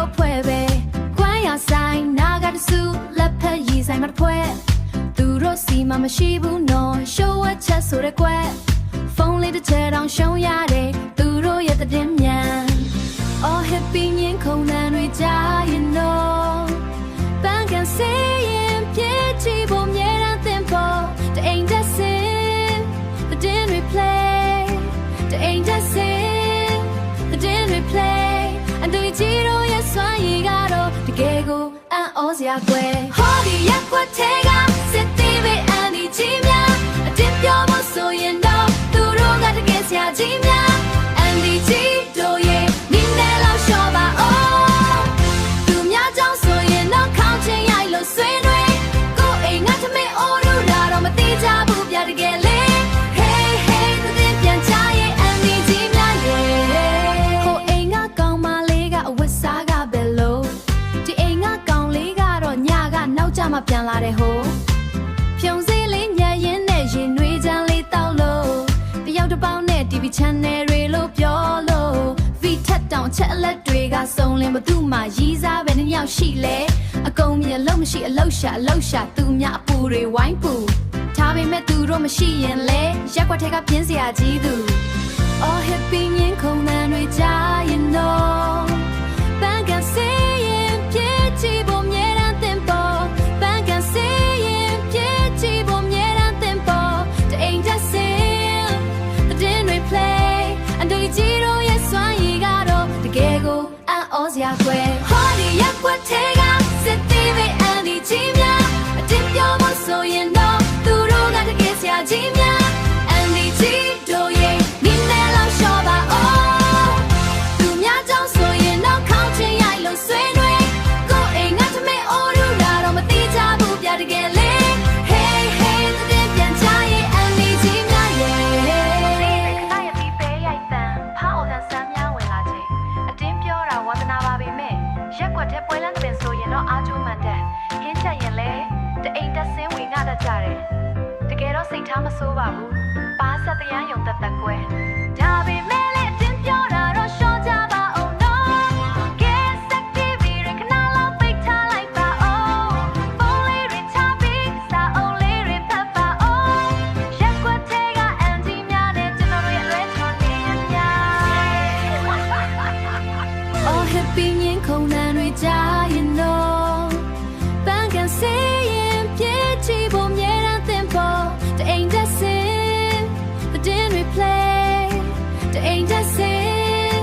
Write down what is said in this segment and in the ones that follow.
ကိုဖွဲပဲခွမ်းရဆိုင်နာကတဆူလက်ဖက်ရည်ဆိုင်မှာဖွဲသူတို့စီမှာမရှိဘူးနော်ရှိုးဝက်ချက်ဆိုတဲ့ကွက်ဖုန်းလေးတစ်ချက်တောင်ရှုံးရတယ်သူတို့ရဲ့တဲ့မြန် Oh happy ညင်ခုန်တန်တွေကြားရင်တော့ပန်းကန်စေးရင်ပြေးချဖို့မြဲတမ်းသင်ဖို့တအိမ်တက်စင်the din replay တအိမ်တက်စင် the din replay အန်တူချီတို့ရဲ့စွမ်းရည်ကတော့တကယ်ကိုအံ့ဩစရာကွယ်ဟောဒီရက်ကွက်ထဲကစစ်သေးပဲအန်ဒီကြီးများအတင်းပြောဖို့ဆိုရင်တော့သူတို့ကတကယ်ဆရာကြီးများအန်ဒီကြီးတို့ရဲ့နီးနေလောက်ရှော့ပါအောင်သူများကြောင့်ဆိုရင်တော့ခေါင်းချင်းရိုက်လို့ဆွေးနွေးကိုအိမ်ငါထမင်းအိုးလို့လာတော့မသိကြဘူးပြတကယ်လေ Hey hey သူတင်ပြန်ချရဲ့အန်ဒီကြီးများရဲ့ကိုအိမ်ငါကောင်းမလေးကအဝတ်စားကပဲလို့ဒီအိမ်ငါကောင်းလေးကတော့ညကနောက်ကျမှပြန်လာတဲ့ဟိုဖြုံစည်းလေးညရင်နဲ့ရင်နွေးချမ်းလေးတောက်လို့တယောက်တစ်ပေါင်းနဲ့ TV channel တွေလို့ပြောလို့ V ထက်တောင်ချက်အလက်တွေကစုံလင်ဘသူမှရီးစားပဲနှစ်ယောက်ရှိလေအကုန်မြင်လို့မရှိအလောက်ရှာသူများအပူတွေဝိုင်းပူထားပေမဲ့သူတို့မရှိရင်လေရက်ွက်ထဲကပြင်းစရာကြီးသူ Oh happy ညင်ခုန်တန်တွေကြားရင်တော့ပန်းကန်စေးရင်ပြေးချဖို့မြဲတမ်းသင်ဖို့ပန်းကန်စေးရင်ပြေးချဖို့မြဲတမ်းသင်ဖို့တအိမ်တက်စင် the din replay အန်တူကြီးတို့ရဲ့စွမ်းရည်ကတော့တကယ်ကိုအံ့ဩစရာကွယ်ဟောဒီရက်ွက်ထဲကစစ်သေးပဲအန်ဒီကြီးများအတင်းပြောဖို့ဆိုရင်တော့သူတို့ကတကယ်ဆရာကြီးများအန်ဒီကြီးတို့ရဲ့နီးနေလောက်ရှော့ပါအောင်သူများကြောင့်ဆိုရင်တော့ခေါင်းချင်းရိုက်လို့ဆွေးနွေးကိုအိမ်ငါထမင်းအိုးလို့လာတော့မသိကြဘူးပြတကယ်လေ Hey hey သူတင်ပြန်ချရဲ့အန်ဒီကြီးများရဲ့ခဏရပြီးပဲရိုက်တန်ဖောက်အောင်ဆန်းများဝင်လာချိန်အတင်းပြောတာဝါသနာပါပေမဲ့ရက်ွက်ထဲပွဲလန်းတဲ့ဆိုရင်တော့အားကျိုးမှန်တဲ့ဟင်းချက်ရင်လေတအိမ်တက်စင်းဝင်ငါတတ်ကြတယ်တကယ်တော့စိတ်ထားမဆိုးပါဘူးပါဆက်တရားယုံသက်သက်ကွယ်ဒါပေမဲ့လေအတင်းပြောတာတော့ရှော့ကြပါအောင်နော်ကဲစက်တီဗီရခဏလောက်ပိတ်ထားလိုက်ပါအောင်ဖုန်းလေးတွေချပြီးစာအုပ်လေးတွေဖတ်ပါအောင်ရက်ွက်ထဲကအန်တီများနဲ့ကျွန်တော်ရဲ့လွဲချော်နေရများ Oh happy ညင်ခုန်တန်တွေကြားရင်တော့ပန်းကန်စေးရင်ပြေးချဖို့မြဲတမ်းသင်ဖို့တအိမ်တက်စင် the din replay တအိမ်တက်စင်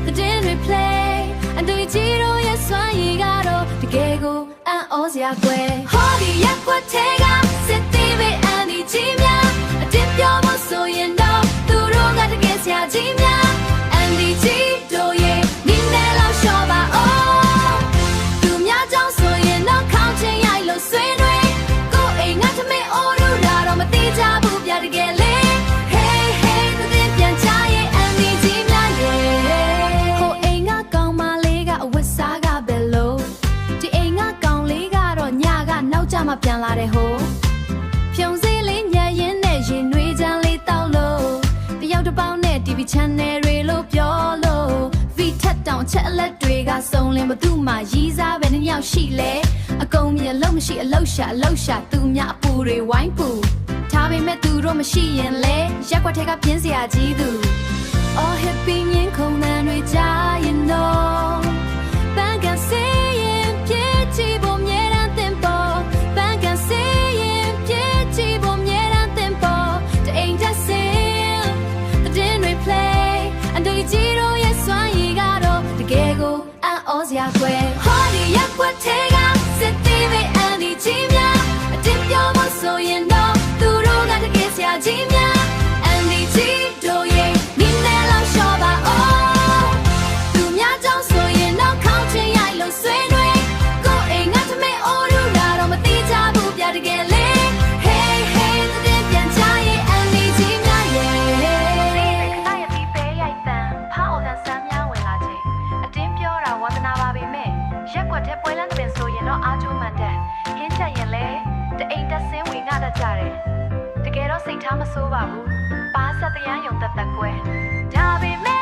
the din replay အန်တူကြီးတို့ရဲ့စွမ်းရည်ကတော့တကယ်ကိုအံ့ဩစရာကွယ်ဟောဒီရက်ွက်ထဲကစစ်သေးပဲအန်ဒီကြီးများအတင်းပြောဖို့ဆိုရင်တော့သူတို့ကတကယ်ဆရာကြီးများအန်ဒီကြီးတို့ရဲ့နီးနေလောက်ရှော့ပါအောင်သူများကြောင့်ဆိုရင်တော့ခေါင်းချင်းရိုက်လို့ဆွေးနွေးကိုအိမ်ငါထမင်းအိုးလို့လာတော့မသိကြဘူးပြတကယ်လေ Hey hey သူတင်ပြန်ချရဲ့အန်ဒီကြီးများရဲ့ကိုအိမ်ငါကောင်းမလေးကအဝတ်စားကပဲလို့ဒီအိမ်ငါကောင်းလေးကတော့ညကနောက်ကျမှပြန်လာတဲ့ဟိုဖြုံစည်းလေးညရင်နဲ့ရင်နွေးချမ်းလေးတောက်လို့တယောက်တစ်ပေါင်းနဲ့ TV channel တွေလို့ပြောလို့ V ထက်တောင်ချက်အလက်တွေကစုံလင်ဘသူမှရီးစားပဲနှစ်ယောက်ရှိလေအကုန်မြင်လို့မရှိအလောက်ရှာသူများအပူတွေဝိုင်းပူထားပေမဲ့သူတို့မရှိရင်လေရက်ွက်ထဲကပြင်းစရာကြီးသူ Oh happy ညင်ခုန်တန်တွေကြားရင်တော့ပန်းကန်စေးရင်ပြေးချဖို့မြဲတမ်းသင်ဖို့ပန်းကန်စေးရင်ပြေးချဖို့မြဲတမ်းသင်ဖို့တအိမ်တက်စင် the din replay အန်တူကြီးတို့ရဲ့စွမ်းရည်ကတော့တကယ်ကိုအံ့ဩစရာကွယ်ဟောဒီရက်ွက်ထဲကစစ်သေးပဲအန်ဒီကြီးများအတင်းပြောဖို့ဆိုရင်တော့သူတို့ကတကယ်ဆရာကြီးများအန်ဒီကြီးတို့ရဲ့နီးနေလောက်ရှော့ပါအောင်သူများကြောင့်ဆိုရင်တော့ခေါင်းချင်းရိုက်လို့ဆွေးနွေးကိုအိမ်ငါထမင်းအိုးလို့လာတော့မသိကြဘူးပြတကယ်လေ Hey hey သူတင်ပြန်ချရဲ့အန်ဒီကြီးများရဲ့ခဏရပြီးပဲရိုက်တန်ဖောက်အောင်ဆန်းများဝင်လာချိန်အတင်းပြောတာဝါသနာပါပေမဲ့ရက်ွက်ထဲပွဲလန်းတဲ့ဆိုရင်တော့အားကျိုးမှန်တဲ့ဟင်းချက်ရင်လေတအိမ်တက်စင်းဝင်ငါတတ်ကြတယ်တကယ်တော့စိတ်ထားမဆိုးပါဘူးပါဆက်တရားယုံသက်သက်ကွယ်ဒါပေမဲ့